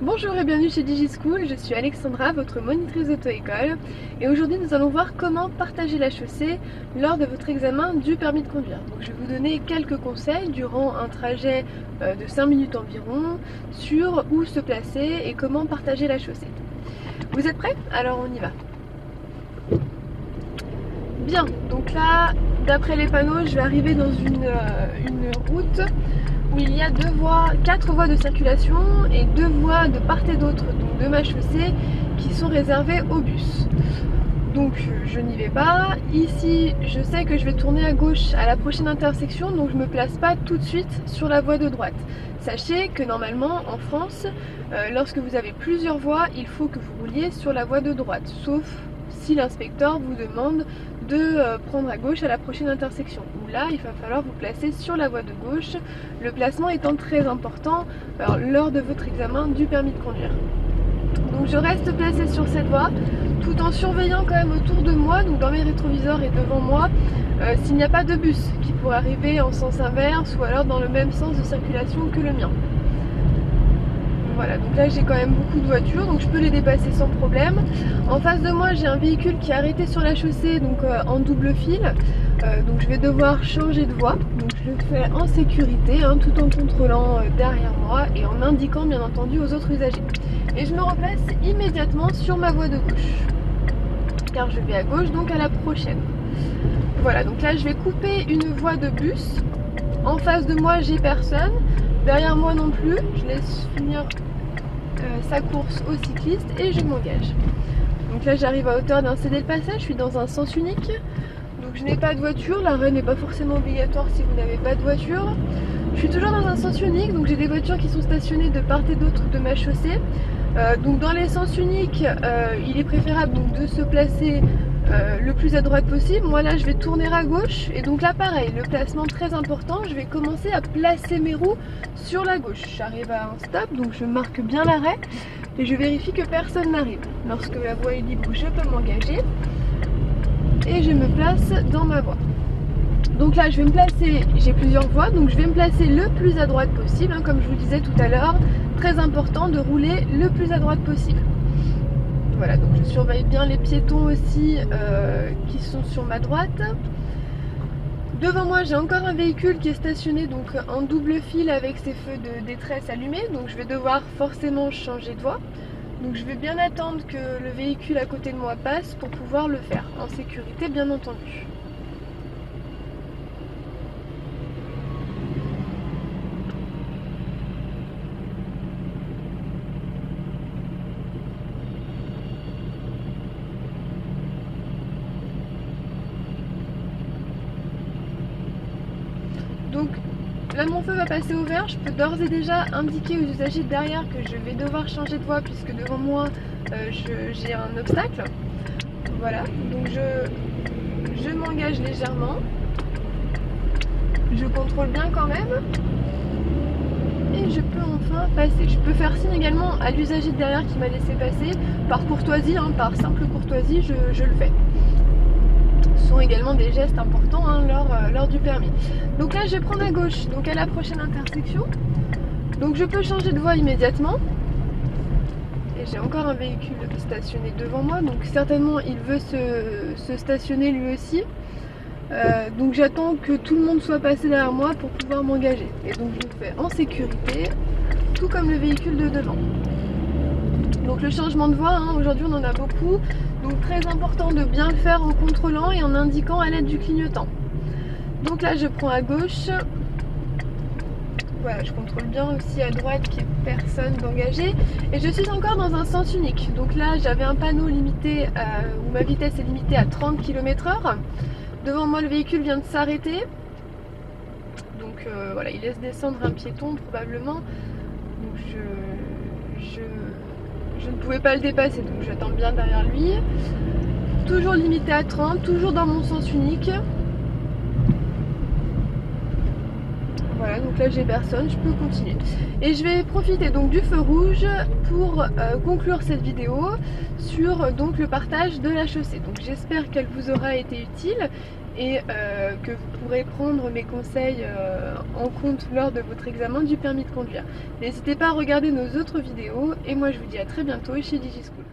Bonjour et bienvenue chez DigiSchool, je suis Alexandra, votre monitrice d'auto-école et aujourd'hui nous allons voir comment partager la chaussée lors de votre examen du permis de conduire. Donc je vais vous donner quelques conseils durant un trajet de 5 minutes environ sur où se placer et comment partager la chaussée. Vous êtes prêts? Alors on y va. Bien, donc là d'après les panneaux je vais arriver dans une route où il y a 4 voies de circulation et 2 voies de part et d'autre donc de ma chaussée qui sont réservées aux bus. Donc je n'y vais pas. Ici je sais que je vais tourner à gauche à la prochaine intersection, donc je ne me place pas tout de suite sur la voie de droite. Sachez que normalement en France, lorsque vous avez plusieurs voies, il faut que vous rouliez sur la voie de droite, sauf si l'inspecteur vous demande de prendre à gauche à la prochaine intersection, où là il va falloir vous placer sur la voie de gauche, le placement étant très important lors de votre examen du permis de conduire. Donc je reste placée sur cette voie tout en surveillant quand même autour de moi, donc dans mes rétroviseurs et devant moi, s'il n'y a pas de bus qui pourrait arriver en sens inverse ou alors dans le même sens de circulation que le mien. Voilà, donc là j'ai quand même beaucoup de voitures, donc je peux les dépasser sans problème. En face de moi j'ai un véhicule qui est arrêté sur la chaussée, donc en double fil, donc je vais devoir changer de voie. Donc je le fais en sécurité, tout en contrôlant derrière moi et en indiquant bien entendu aux autres usagers. Et je me replace immédiatement sur ma voie de gauche, car je vais à gauche, donc à la prochaine. Voilà, donc là je vais couper une voie de bus. En face de moi j'ai personne, derrière moi non plus, je laisse finir sa course au cycliste et je m'engage. Donc là j'arrive à hauteur d'un cédé de passage, je suis dans un sens unique, donc je n'ai pas de voiture, l'arrêt n'est pas forcément obligatoire si vous n'avez pas de voiture. Je suis toujours dans un sens unique, donc j'ai des voitures qui sont stationnées de part et d'autre de ma chaussée. Donc dans les sens uniques, il est préférable donc, de se placer le plus à droite possible. Moi là je vais tourner à gauche et donc là pareil, le placement très important, je vais commencer à placer mes roues sur la gauche. J'arrive à un stop, donc je marque bien l'arrêt et je vérifie que personne n'arrive. Lorsque la voie est libre, je peux m'engager et je me place dans ma voie. Donc là je vais me placer, j'ai plusieurs voies, donc je vais me placer le plus à droite possible, comme je vous disais tout à l'heure, très important de rouler le plus à droite possible. Voilà, donc je surveille bien les piétons aussi qui sont sur ma droite. Devant moi j'ai encore un véhicule qui est stationné donc en double fil avec ses feux de détresse allumés, donc je vais devoir forcément changer de voie. Donc je vais bien attendre que le véhicule à côté de moi passe pour pouvoir le faire, en sécurité bien entendu. Donc là mon feu va passer au vert, je peux d'ores et déjà indiquer aux usagers derrière que je vais devoir changer de voie puisque devant moi j'ai un obstacle. Voilà, donc je m'engage légèrement, je contrôle bien quand même et je peux enfin passer. Je peux faire signe également à l'usager derrière qui m'a laissé passer par courtoisie, par simple courtoisie je le fais. Ce sont également des gestes importants lors du permis. Donc là je vais prendre à gauche, donc à la prochaine intersection. Donc je peux changer de voie immédiatement. Et j'ai encore un véhicule stationné devant moi, donc certainement il veut se stationner lui aussi. Donc j'attends que tout le monde soit passé derrière moi pour pouvoir m'engager. Et donc je le fais en sécurité, tout comme le véhicule de devant. Donc le changement de voie, aujourd'hui on en a beaucoup, donc très important de bien le faire en contrôlant et en indiquant à l'aide du clignotant. Donc là je prends à gauche, voilà, je contrôle bien aussi à droite qu'il n'y ait personne d'engagé et je suis encore dans un sens unique. Donc là j'avais un panneau limité où ma vitesse est limitée à 30 km/h. Devant moi le véhicule vient de s'arrêter, donc voilà, il laisse descendre un piéton probablement, donc je ne pouvais pas le dépasser, donc j'attends bien derrière lui. Toujours limité à 30, toujours dans mon sens unique. Voilà, donc là j'ai personne, je peux continuer. Et je vais profiter donc du feu rouge pour conclure cette vidéo sur donc le partage de la chaussée. Donc j'espère qu'elle vous aura été utile et que vous pourrez prendre mes conseils en compte lors de votre examen du permis de conduire. N'hésitez pas à regarder nos autres vidéos et moi je vous dis à très bientôt chez DigiSchool.